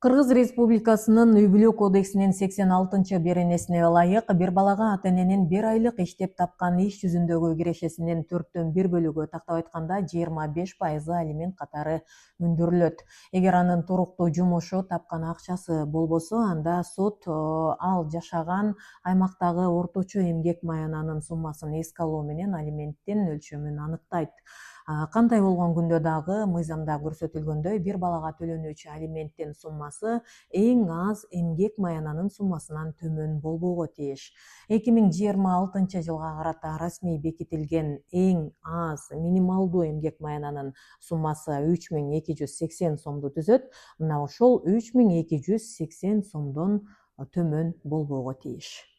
Кыргыз Республикасынын Үй-бүлө кодексинин 86-беренесине ылайык бир балага ата-эненин 1 айлык иштеп тапкан иш жүзүндөгү кирешесинин 4/1 бөлүгү, тактап айтканда 25% алимент катары өндүрүлөт. Эгер анын туруктуу жумушу, тапкан акчасы болбосо, анда суд ал жашаган аймактагы орточо эмгек маянанын суммасын эске алуу менен алименттин өлчөмүн аныктайт. Кандай болгон күндө дагы мыйзамда көрсөтүлгөндөй бир балага төлөнүүчү алименттин суммасы эң аз эмгек маянанын суммасынан төмөн болбого тийиш. 2026 жылга карата расмий бекитилген эң аз минималдуу эмгек маянанын суммасы 3280 сомду түзөт. Мына ошол 3280 сомдон төмөн болбого тийиш.